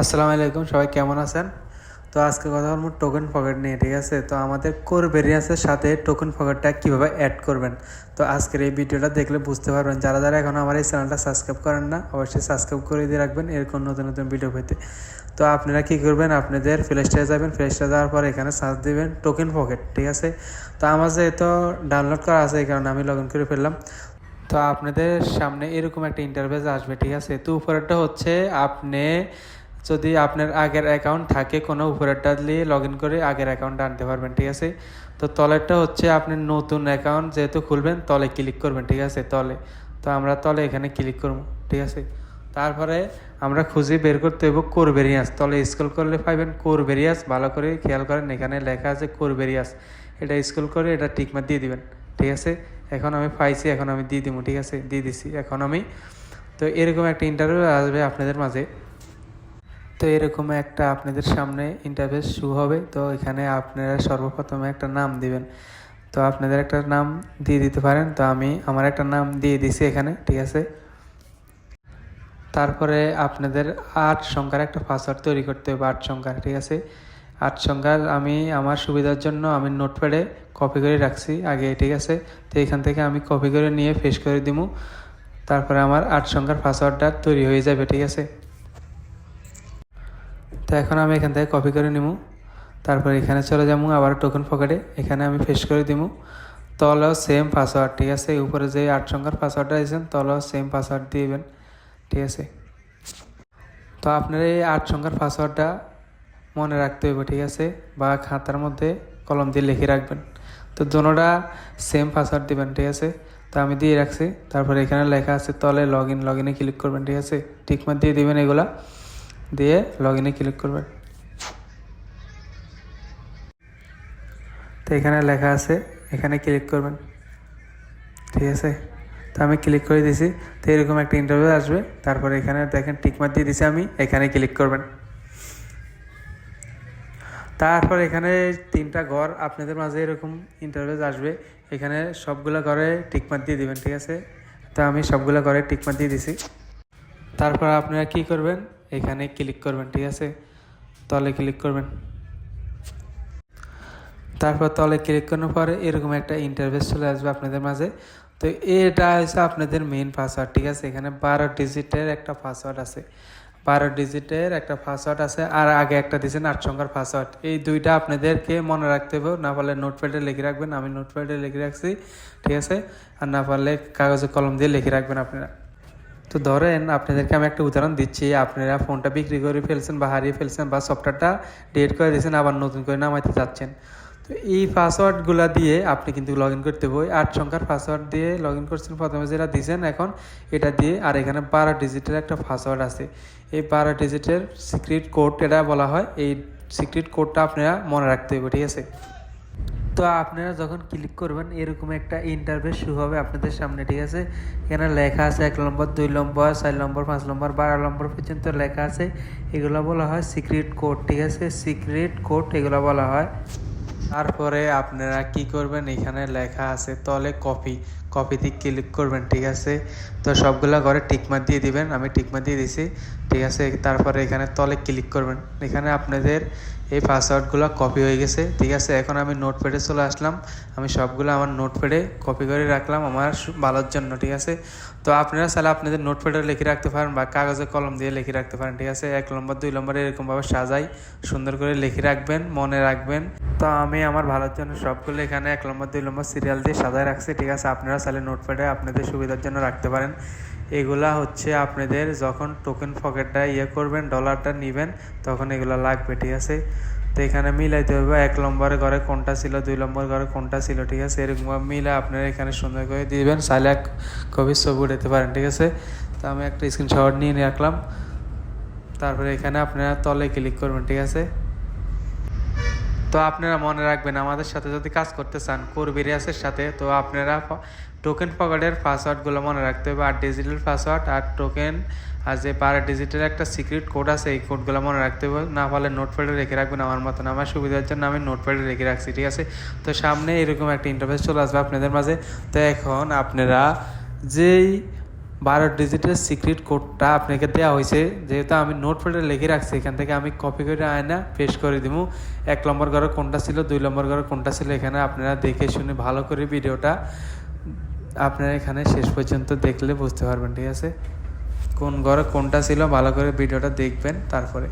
আসসালামু আলাইকুম, সবাই কেমন আছেন? তো আজকে কথা বলবো টোকেন পকেট নিয়ে, ঠিক আছে? তো আমাদের কোর ভেরিয়েন্সের সাথে টোকেন পকেটটা কীভাবে অ্যাড করবেন, তো আজকের এই ভিডিওটা দেখলে বুঝতে পারবেন। যারা যারা এখন আমার এই চ্যানেলটা সাবস্ক্রাইব করেন না, অবশ্যই সাবস্ক্রাইব করে দিয়ে রাখবেন এরকম নতুন নতুন ভিডিও পেতে। তো আপনারা কী করবেন, আপনাদের প্লে স্টোরে যাবেন, প্লে স্টোরে যাওয়ার পর এখানে সার্চ দেবেন টোকেন পকেট, ঠিক আছে? তো আমার যেহেতু ডাউনলোড করা আছে এই কারণে আমি লগ ইন করে ফেললাম। তো আপনাদের সামনে এরকম একটা ইন্টারফেস আসবে, ঠিক আছে? তো উপরেরটা হচ্ছে আপনি যদি আপনার আগের অ্যাকাউন্ট থাকে কোনো, উপরেরটা দিয়ে লগ ইন করে আগের অ্যাকাউন্ট আনতে পারবেন, ঠিক আছে? তো তলেরটা হচ্ছে আপনি নতুন অ্যাকাউন্ট যেহেতু খুলবেন তলে ক্লিক করবেন, ঠিক আছে? তলে, তো আমরা তলে এখানে ক্লিক করব, ঠিক আছে? তারপরে আমরা খুঁজে বের করতে হইব কোর ভেরিয়েন্স। তলে স্ক্রল করলে পাইবেন কোর ভেরিয়েন্স। ভালো করে খেয়াল করেন, এখানে লেখা আছে কোর ভেরিয়েন্স। এটা স্ক্রল করে এটা টিকমার্ক দিয়ে দিবেন, ঠিক আছে? এখন আমি পাইছি, এখন আমি দিয়ে দিব, ঠিক আছে? দিয়ে দিছি এখন আমি। তো এরকম একটা ইন্টারভিউ আসবে আপনাদের মাঝে। তো এরকম একটা আপনাদের সামনে ইন্টারফেস শো হবে। তো এখানে আপনারা সর্বপ্রথমে একটা নাম দিবেন। তো আপনাদের একটা নাম দিয়ে দিতে পারেন। তো আমি আমার একটা নাম দিয়ে দিছি এখানে, ঠিক আছে? তারপরে আপনাদের 8 সংখ্যার একটা পাসওয়ার্ড তৈরি করতে হবে, 8 সংখ্যার, ঠিক আছে? 8 সংখ্যার আমি আমার সুবিধার জন্য আমি নোটপ্যাডে কপি করে রাখছি আগে, ঠিক আছে? তো এখান থেকে আমি কপি করে নিয়ে পেস্ট করে দিব। তারপরে আমার 8 সংখ্যার পাসওয়ার্ডটা তৈরি হয়ে যাবে, ঠিক আছে? তো এখন আমি এখান থেকে কপি করে নিব। তারপর এখানে চলে যাবো আবার টোকেন পকেটে, এখানে আমি পেস্ট করে দিব। তলেও সেম পাসওয়ার্ড, ঠিক আছে? উপরে যে 8 সংখ্যার পাসওয়ার্ডটা দিয়েছেন তলেও সেম পাসওয়ার্ড দিবেন, ঠিক আছে? তো আপনার এই 8 সংখ্যার পাসওয়ার্ডটা মনে রাখতে হবে, ঠিক আছে? বা খাতার মধ্যে কলম দিয়ে লিখে রাখবেন। তো দোনোটা সেম পাসওয়ার্ড দিবেন, ঠিক আছে? তো আমি দিয়ে রাখছি। তারপরে এখানে লেখা আছে তলে লগ ইনে ক্লিক করবেন, ঠিক আছে? টিকমার্ক দিয়ে দিবেন, এগুলা দিয়ে লগ ইনে ক্লিক করবেন। তো এখানে লেখা আছে, এখানে ক্লিক করবেন, ঠিক আছে? তো আমি ক্লিক করে দিছি। তো এরকম একটা ইন্টারভিউ আসবে। তারপরে এখানে দেখেন টিকমার্ক দিয়ে দিছি আমি, এখানে ক্লিক করবেন। তারপর এখানে 3টা ঘর আপনাদের মাঝে এরকম ইন্টারভিউ আসবে। এখানে সবগুলো ঘরে টিকমার্ক দিয়ে দিবেন, ঠিক আছে? তো আমি সবগুলো ঘরে টিকমার্ক দিয়ে দিছি। তারপর আপনারা কি করবেন, এখানে ক্লিক করবেন, ঠিক আছে? তলে ক্লিক করবেন। তারপর তলে ক্লিক করার পরে এরকম একটা ইন্টারফেস চলে আসবে আপনাদের মাঝে। তো এটা হচ্ছে আপনাদের মেইন পাসওয়ার্ড, ঠিক আছে? এখানে 12 ডিজিটের একটা পাসওয়ার্ড আছে, 12 ডিজিটের একটা পাসওয়ার্ড আছে। আর আগে একটা দিয়েছেন 8 সংখ্যার পাসওয়ার্ড। এই দুইটা আপনাদেরকে মনে রাখতে হবে। না পারলে নোটপ্যাডে লিখে রাখবেন, আমি নোটপ্যাডে লিখে রাখছি, ঠিক আছে? আর না পারলে কাগজে কলম দিয়ে লিখে রাখবেন আপনারা। তো ধরেন আপনাদেরকে আমি একটা উদাহরণ দিচ্ছি, আপনারা ফোনটা বিক্রি করে ফেলছেন বা হারিয়ে ফেলছেন বা সফটওয়্যারটা ডিলিট করে দিয়েছেন, আবার নতুন করে নামাইতে যাচ্ছেন। তো এই পাসওয়ার্ডগুলো দিয়ে আপনি কিন্তু লগ ইন করতে হবে। 8 সংখ্যার পাসওয়ার্ড দিয়ে লগ ইন করছেন প্রথমে যেটা দিয়েছেন, এখন এটা দিয়ে। আর এখানে 12 ডিজিটের একটা পাসওয়ার্ড আছে, এই 12 ডিজিটের সিক্রেট কোড এটা বলা হয়। এই সিক্রেট কোডটা আপনারা মনে রাখতে হবে, ঠিক আছে? তো আপনারা যখন ক্লিক করবেন এরকম একটা ইন্টারফেস শুরু হবে আপনাদের সামনে, ঠিক আছে? এখানে লেখা আছে 1 নম্বর, 2 নম্বর, 4 নম্বর, 5 নম্বর, 12 নম্বর পর্যন্ত লেখা আছে। এগুলো বলা হয় সিক্রেট কোড, ঠিক আছে? সিক্রেট কোড এগুলো বলা হয়। তারপরে আপনারা কি করবেন, এখানে লেখা আছে তলে কপিতে ক্লিক করবেন, ঠিক আছে? তো সবগুলা ঘরে টিকমার্ক দিয়ে দিবেন, আমি টিকমার্ক দিয়ে দিছি, ঠিক আছে? তারপরে এখানে তলে ক্লিক করবেন। এখানে আপনাদের এই পাসওয়ার্ডগুলো কপি হয়ে গেছে, ঠিক আছে? এখন আমি নোটপ্যাডে চলে আসলাম, আমি সবগুলো আমার নোটপ্যাডে কপি করে রাখলাম আমার ভালোর জন্য, ঠিক আছে? তো আপনারা চাইলে আপনাদের নোটপ্যাডে লিখে রাখতে পারেন বা কাগজে কলম দিয়ে লিখে রাখতে পারেন, ঠিক আছে? 1 নম্বর, 2 নম্বর এরকমভাবে সাজাই সুন্দর করে লিখে রাখবেন, মনে রাখবেন। তো আমি আমার ভালোর জন্য সবগুলো এখানে 1 নম্বর, 2 নম্বর সিরিয়াল দিয়ে সাজায় রাখছি, ঠিক আছে? আপনারা চাইলে নোটপ্যাডে আপনাদের সুবিধার জন্য রাখতে পারেন। এগুলা হচ্ছে আপনাদের যখন টোকেন পকেটটা করবেন, ডলারটা নেবেন, তখন এগুলো লাগবে, ঠিক আছে? তো এখানে মিলাইতে হবে 1 নম্বরের ঘরে কোনটা ছিল, 2 নম্বর ঘরে কোনটা ছিল, ঠিক আছে? এরকম মিলে আপনারা এখানে সুন্দর করে দিবেন। চাইলে এক কপি ছবি উঠাতে পারেন, ঠিক আছে? তো আমি একটা স্ক্রিনশট নিয়ে রাখলাম। তারপরে এখানে আপনারা তলে ক্লিক করবেন, ঠিক আছে? তো আপনারা মনে রাখবেন, আমাদের সাথে যদি কাজ করতে চান কোর ভেরিয়েন্সের সাথে, তো আপনারা টোকেন পকেটের পাসওয়ার্ডগুলো মনে রাখতে হবে, আর ডিজিটাল পাসওয়ার্ড আর টোকেন আর যে 12 ডিজিটের একটা সিক্রেট কোড আছে, এই কোডগুলো মনে রাখতে হবে। না পারলে নোটপ্যাডে রেখে রাখবেন আমার মতন, আমার সুবিধার জন্য আমি নোটপ্যাডে রেখে রাখছি, ঠিক আছে? তো সামনে এরকম একটা ইন্টারফেস চলে আসবে আপনাদের মাঝে। তো এখন আপনারা যেই 12 ডিজিটের সিক্রেট কোডটা আপনাকে দেওয়া হয়েছে। যেহেতু আমি নোটপ্যাডে লিখে রাখছি, এখান থেকে আমি কপি করে আয়না পেস্ট করে দিব। 1 নম্বর ঘরে কোনটা ছিল, 2 নম্বর ঘরে কোনটা ছিল, এখানে আপনারা দেখে শুনে ভালো করে ভিডিওটা আপনারা এখানে শেষ পর্যন্ত দেখলে বুঝতে পারবেন, ঠিক আছে? কোন ঘরে কোনটা ছিল ভালো করে ভিডিওটা দেখবেন তারপরে।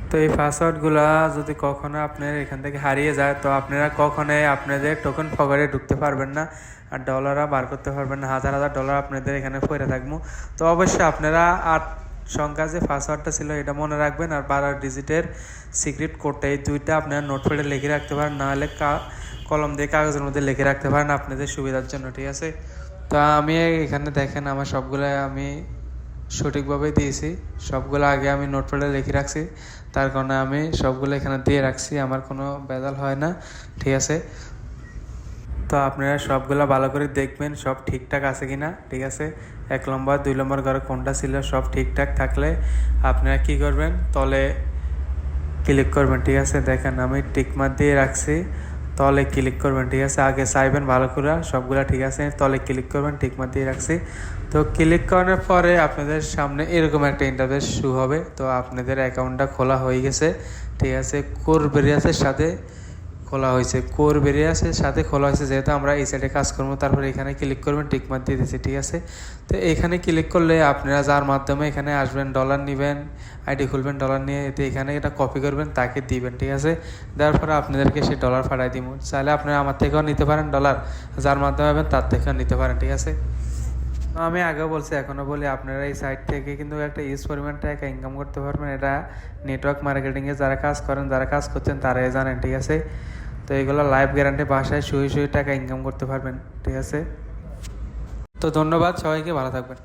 তো এই পাসওয়ার্ডগুলা যদি কখনো আপনার এখান থেকে হারিয়ে যায়, তো আপনারা কখনোই আপনাদের টোকেন পকেটে ঢুকতে পারবেন না, আর ডলারও বার করতে পারবেন না। হাজার হাজার ডলার আপনাদের এখানে পড়ে থাকবো। তো অবশ্যই আপনারা 8 সংখ্যা যে পাসওয়ার্ডটা ছিল এটা মনে রাখবেন, আর 12 ডিজিটের সিক্রেট কোডটা, এই দুইটা আপনারা নোটপ্যাডে লিখে রাখতে পারেন, নাহলে কলম দিয়ে কাগজের মধ্যে লিখে রাখতে পারেন আপনাদের সুবিধার জন্য, ঠিক আছে? তো আমি এখানে দেখেন আমার সবগুলো আমি সঠিকভাবে দিয়েছি। সবগুলো আগে আমি নোটপ্যাডে লিখে রাখছি, তার কারণে আমি সবগুলো এখানে দিয়ে রাখছি, আমার কোনো ভেজাল হয় না, ঠিক আছে? তো আপনারা সবগুলো ভালো করে দেখবেন সব ঠিকঠাক আছে কিনা, ঠিক আছে? 1 নম্বর 2 নম্বর ঘরে কোনটা ছিল সব ঠিকঠাক থাকলে আপনারা কি করবেন, তলে ক্লিক করবেন, ঠিক আছে? দেখেন আমি টিকমার্ক দিয়ে রাখছি, তলে ক্লিক করবেন, ঠিক আছে? আগে চাইবেন ভালো করে সবগুলা ঠিক আছে, তলে ক্লিক করবেন, টিকমার্ক দিয়ে রাখছি। তো ক্লিক করার পরে আপনাদের সামনে এরকম একটা ইন্টারফেস শুরু হবে। তো আপনাদের অ্যাকাউন্টটা খোলা হয়ে গেছে, ঠিক আছে? কোর ভেরিয়াসের সাথে খোলা হয়েছে, কোর ভেরিয়াসের সাথে খোলা হয়েছে। যেহেতু আমরা এই সাইডে কাজ করবো, তারপরে এখানে ক্লিক করবেন, টিকমার্ক দিয়ে দিচ্ছি, ঠিক আছে? তো এখানে ক্লিক করলে আপনারা যার মাধ্যমে এখানে আসবেন, ডলার নেবেন, আইডি খুলবেন, ডলার নিয়ে এতে এখানে এটা কপি করবেন, তাকে দিবেন, ঠিক আছে? দেওয়ার পরে আপনাদেরকে সেই ডলার পাঠাই দিব। চাইলে আপনারা আমার থেকেও নিতে পারেন ডলার, যার মাধ্যমে হবেন তার থেকেও নিতে পারেন, ঠিক আছে? আমি আগেও বলছি, এখনও বলি, আপনারা এই সাইট থেকে কিন্তু একটা ইউজ পরিমাণ টাকা ইনকাম করতে পারবেন। এটা নেটওয়ার্ক মার্কেটিংয়ে যারা কাজ করেন, যারা কাজ করছেন তারাই জানেন, ঠিক আছে? তো এগুলো লাইভ গ্যারান্টি, বাসায় শুয়ে শুয়ে টাকা ইনকাম করতে পারবেন, ঠিক আছে? তো ধন্যবাদ সবাইকে, ভালো থাকবেন।